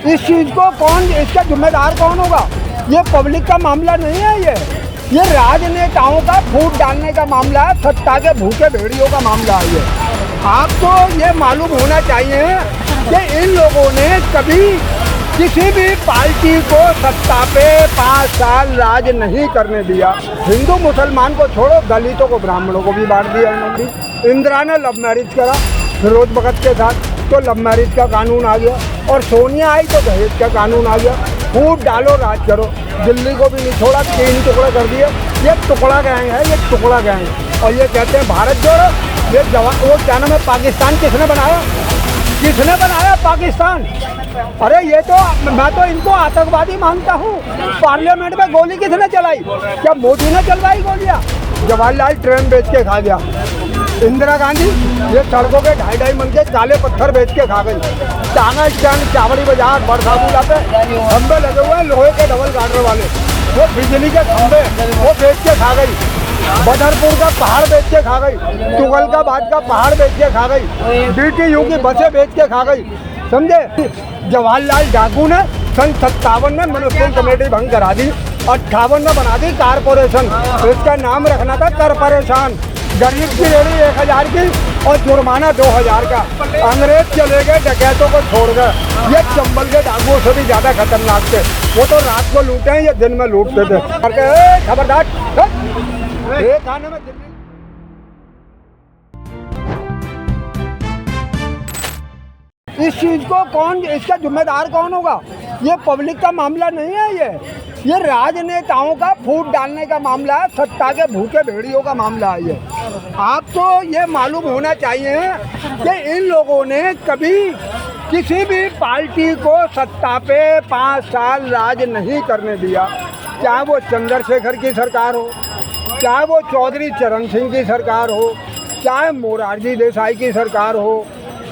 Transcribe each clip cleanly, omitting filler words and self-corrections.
इस चीज़ को कौन, इसका जिम्मेदार कौन होगा? ये पब्लिक का मामला नहीं है, ये राजनेताओं का फूट डालने का मामला है, सत्ता के भूखे भेड़ियों का मामला है ये। आपको ये मालूम होना चाहिए कि इन लोगों ने कभी किसी भी पार्टी को सत्ता पे 5 साल राज नहीं करने दिया। हिंदू मुसलमान को छोड़ो, दलितों को, ब्राह्मणों को भी बांट दिया इन्होंने। इंदिरा ने लव मैरिज करा फिरोज भगत के साथ, तो लव मैरिज का कानून आ गया, और सोनिया आई तो दहेज का कानून आ गया। फूट डालो, राज करो। दिल्ली को भी नहीं छोड़ा, 3 टुकड़े कर दिए। ये टुकड़ा गैंग है, ये टुकड़ा गैंग। और ये कहते हैं भारत जोड़ो। ये जवान, वो क्या नाम है, पाकिस्तान किसने बनाया? किसने बनाया पाकिस्तान? अरे ये तो, मैं तो इनको आतंकवादी मानता हूँ। पार्लियामेंट में गोली किसने चलाई? क्या मोदी ने चलवाई गोलियाँ? जवाहरलाल ट्रेन बेच के खा गया। इंदिरा गांधी ये सड़कों के 2.5 मन के काले पत्थर बेच के खा गई। टांगा स्टैंड, चावड़ी बाजार, बरसाबुला पे खंबे लगे हुए हैं लोहे के डबल गार्डर वाले, वो बिजली के खंबे वो बेच के खा गई। बदरपुर का पहाड़ बेच के खा गई। तुगलकाबाद का पहाड़ बेच के खा गई। DTU की बसें बेच के खा गई। समझे? जवाहरलाल डाकू ने सन 57 में म्युनिसिपल कमेटी भंग करा दी, 58 में बना दी कारपोरेशन। इसका नाम रखना था करपरेशान। गरीब की रेडी 1000 की और जुर्माना 2000 का। अंग्रेज चले गए डकैतों को छोड़ गए। ये चंबल के डाकुओं से भी ज़्यादा खतरनाक थे। वो तो रात को लूटे हैं, ये दिन में लूटते थे। खबरदार, खाने में दिल्ली। इस चीज़ को कौन, इसका जिम्मेदार कौन होगा? ये पब्लिक का मामला नहीं है, ये राजनेताओं का फूट डालने का मामला है, सत्ता के भूखे भेड़ियों का मामला है ये। आपको ये मालूम होना चाहिए कि इन लोगों ने कभी किसी भी पार्टी को सत्ता पे 5 साल राज नहीं करने दिया। चाहे वो चंद्रशेखर की सरकार हो, चाहे वो चौधरी चरण सिंह की सरकार हो, चाहे मोरारजी देसाई की सरकार हो,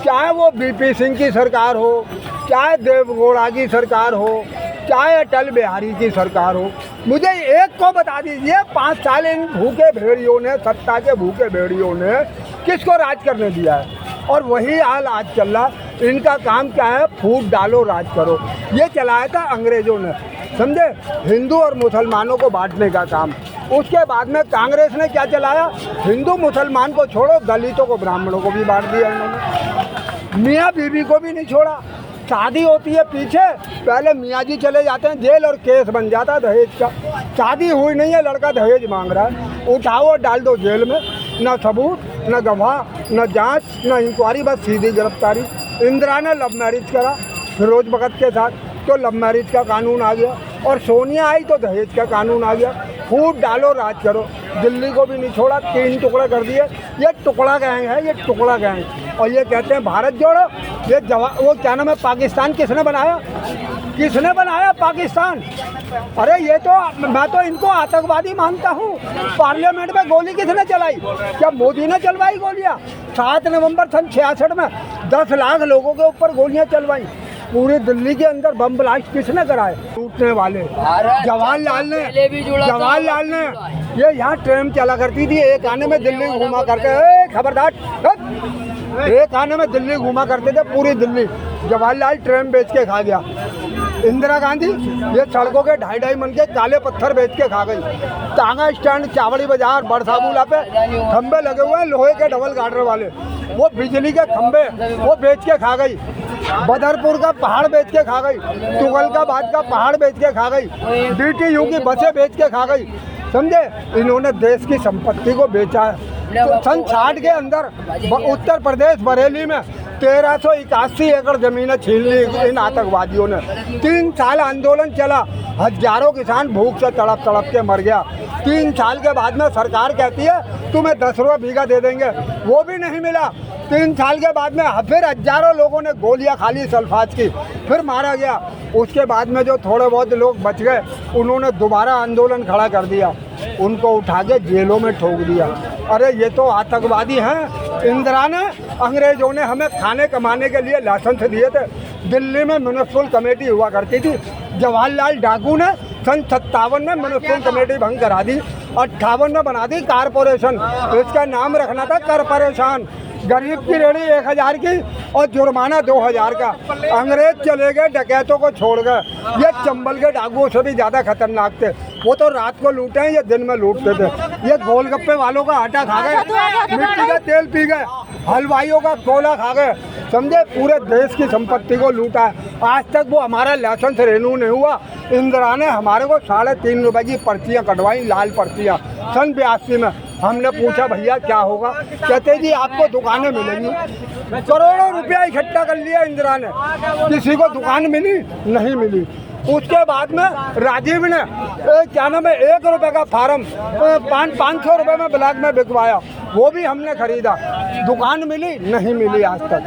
चाहे वो BP सिंह की सरकार हो, चाहे देवगौड़ा की सरकार हो, चाहे अटल बिहारी की सरकार हो। मुझे एक को बता दीजिए, 5 साल इन भूखे भेड़ियों ने, सत्ता के भूखे भेड़ियों ने किसको राज करने दिया है? और वही हाल आज चल रहा। इनका काम क्या है? फूट डालो, राज करो। ये चलाया था अंग्रेजों ने, समझे? हिंदू और मुसलमानों को बांटने का काम। उसके बाद में कांग्रेस ने क्या चलाया? हिंदू मुसलमान को छोड़ो, दलितों को, ब्राह्मणों को भी बांट दिया इन्होंने। मियाँ बीवी को भी नहीं छोड़ा। शादी होती है पीछे, पहले मियाँ जी चले जाते हैं जेल और केस बन जाता है दहेज का। शादी हुई नहीं है, लड़का दहेज मांग रहा है, उठाओ और डाल दो जेल में। न सबूत, न गवाह, न जांच, न इंक्वायरी, बस सीधी गिरफ्तारी। इंदिरा ने लव मैरिज करा फिरोज भगत के साथ, तो लव मैरिज का कानून आ गया। और सोनिया आई तो दहेज का कानून आ गया। फूट डालो, राज करो। दिल्ली को भी नहीं छोड़ा, 3 टुकड़े कर दिए। ये टुकड़ा गैंग है, ये टुकड़ा गैंग। और ये कहते हैं भारत जोड़ो। ये वो क्या नाम है, पाकिस्तान किसने बनाया? किसने बनाया पाकिस्तान? अरे ये तो, मैं तो इनको आतंकवादी मानता हूँ। पार्लियामेंट में गोली किसने चलाई? क्या मोदी ने चलवाई गोलियाँ? 7 नवंबर सन 66 में 10 लाख लोगों के ऊपर गोलियाँ चलवाई। पूरी दिल्ली के अंदर बम ब्लास्ट किसने कराए? टूटने वाले जवाहरलाल ने। ये यहाँ ट्रेन चला करती थी, एक आने में दिल्ली घुमा करके, खबरदार, एक आने में दिल्ली घुमा करते थे पूरी दिल्ली। जवाहरलाल ट्रेन बेच के खा गया। इंदिरा गांधी ये सड़कों के 2.5 मन के काले पत्थर बेच के खा गई। टांगा स्टैंड, चावड़ी बाजार, बरसाबुला पे खंबे लगे हुए हैं लोहे के डबल गार्डर वाले, वो बिजली के खंबे वो बेच के खा गई। बदरपुर का पहाड़ बेच के खा गई। तुगलकाबाद का पहाड़ बेच के खा गई। DTU की बसें बेच के खा गई। समझे? इन्होंने देश की संपत्ति को बेचा है। तो सन 60 के अंदर उत्तर प्रदेश बरेली में 1381 एकड़ जमीनें छीन ली इन आतंकवादियों ने। 3 साल आंदोलन चला, हजारों किसान भूख से तड़प तड़प के मर गया। 3 साल के बाद में सरकार कहती है तुम्हें 10 रुपये बीघा दे देंगे, वो भी नहीं मिला। 3 साल के बाद में फिर हजारों लोगों ने गोलियां खा ली सल्फाज की, फिर मारा गया। उसके बाद में जो थोड़े बहुत लोग बच गए, उन्होंने दोबारा आंदोलन खड़ा कर दिया, उनको उठा के जेलों में ठोक दिया। अरे ये तो आतंकवादी हैं। इंदिरा ने, अंग्रेजों ने हमें खाने कमाने के लिए लाइसेंस दिए थे। दिल्ली में म्युनिसिपल कमेटी हुआ करती थी। जवाहरलाल डाकू ने सन 57 में म्युनिसिपल कमेटी भंग करा दी, 58 में बना दी कारपोरेशन। इसका नाम रखना था करपरेशान। गरीब की रेहड़ी 1000 की और जुर्माना 2000 का। अंग्रेज चले गए, डकैतों को छोड़ गए। ये चंबल के डाकुओं से भी ज़्यादा खतरनाक थे। वो तो रात को लूटे हैं, ये दिन में लूटते थे। ये गोलगप्पे वालों का आटा खा गए, मिट्टी का तेल पी गए, हलवाइयों का कोला खा गए, समझे। पूरे देश की संपत्ति को लूटा है। आज तक वो हमारा लाइसेंस रिन्यू नहीं हुआ। इंदिरा ने हमारे को 3.5 रुपए की पर्चियाँ कटवाई, लाल पर्चियाँ, सन 82 में। हमने पूछा भैया क्या होगा, कहते जी आपको दुकानें मिलेंगी। करोड़ों रुपया इकट्ठा कर लिया इंदिरा ने, किसी को दुकान मिली नहीं मिली। उसके बाद में राजीव ने क्या नाम है 1 रुपये का फार्म 500 रुपये में ब्लैक में बिकवाया, वो भी हमने खरीदा। दुकान मिली नहीं मिली आज तक।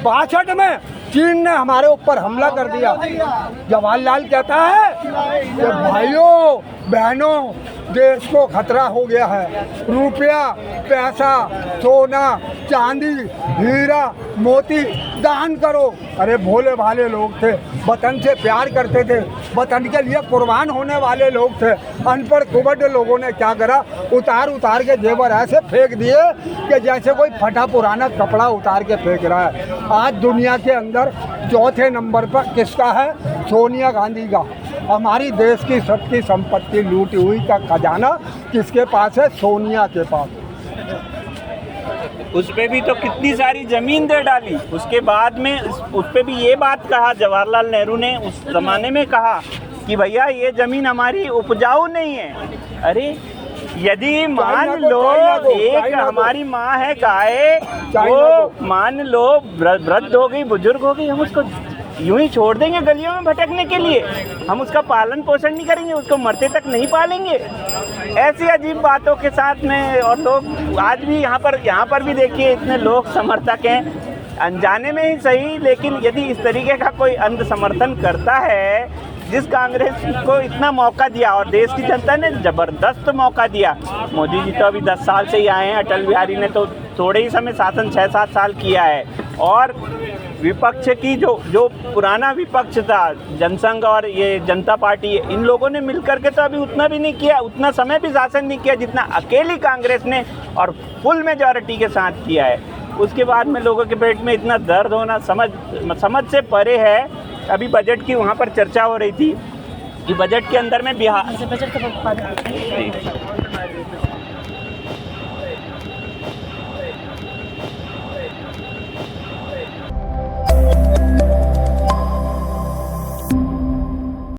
62 में चीन ने हमारे ऊपर हमला कर दिया। जवाहरलाल कहता है कि भाइयों बहनों देश को खतरा हो गया है, रुपया पैसा सोना चांदी हीरा मोती दान करो। अरे भोले भाले लोग थे, वतन से प्यार करते थे, वतन के लिए कुर्बान होने वाले लोग थे। अनपढ़ कुबड़ लोगों ने क्या करा, उतार उतार के जेवर ऐसे फेंक दिए कि जैसे कोई फटा पुराना कपड़ा उतार के फेंक रहा है। आज दुनिया के अंदर चौथे नंबर पर किसका है? सोनिया गांधी का। हमारी देश की सबकी संपत्ति लूटी हुई का खजाना किसके पास है? सोनिया के पास। उस पे भी तो कितनी सारी जमीन दे डाली। उसके बाद में उस पे भी ये बात कहा जवाहरलाल नेहरू ने उस ज़माने में कहा कि भैया ये ज़मीन हमारी उपजाऊ नहीं है। अरे यदि मान लो एक हमारी माँ है गाय, वो मान लो वृद्ध हो गई बुजुर्ग हो गई, हम उसको यूं ही छोड़ देंगे गलियों में भटकने के लिए? हम उसका पालन पोषण नहीं करेंगे, उसको मरते तक नहीं पालेंगे? ऐसी अजीब बातों के साथ में। और लोग आज भी यहाँ पर भी देखिए इतने लोग समर्थक हैं, अनजाने में ही सही, लेकिन यदि इस तरीके का कोई अंध समर्थन करता है जिस कांग्रेस को इतना मौका दिया, और देश की जनता ने ज़बरदस्त मौका दिया। मोदी जी तो अभी 10 साल से ही आए हैं, अटल बिहारी ने तो थोड़े ही समय शासन 6-7 साल किया है। और विपक्ष की जो पुराना विपक्ष था, जनसंघ और ये जनता पार्टी, इन लोगों ने मिलकर के तो अभी उतना भी नहीं किया, उतना समय भी शासन नहीं किया जितना अकेली कांग्रेस ने और फुल मेजॉरिटी के साथ किया है। उसके बाद में लोगों के पेट में इतना दर्द होना समझ से परे है। अभी बजट की वहाँ पर चर्चा हो रही थी कि बजट के अंदर में बिहार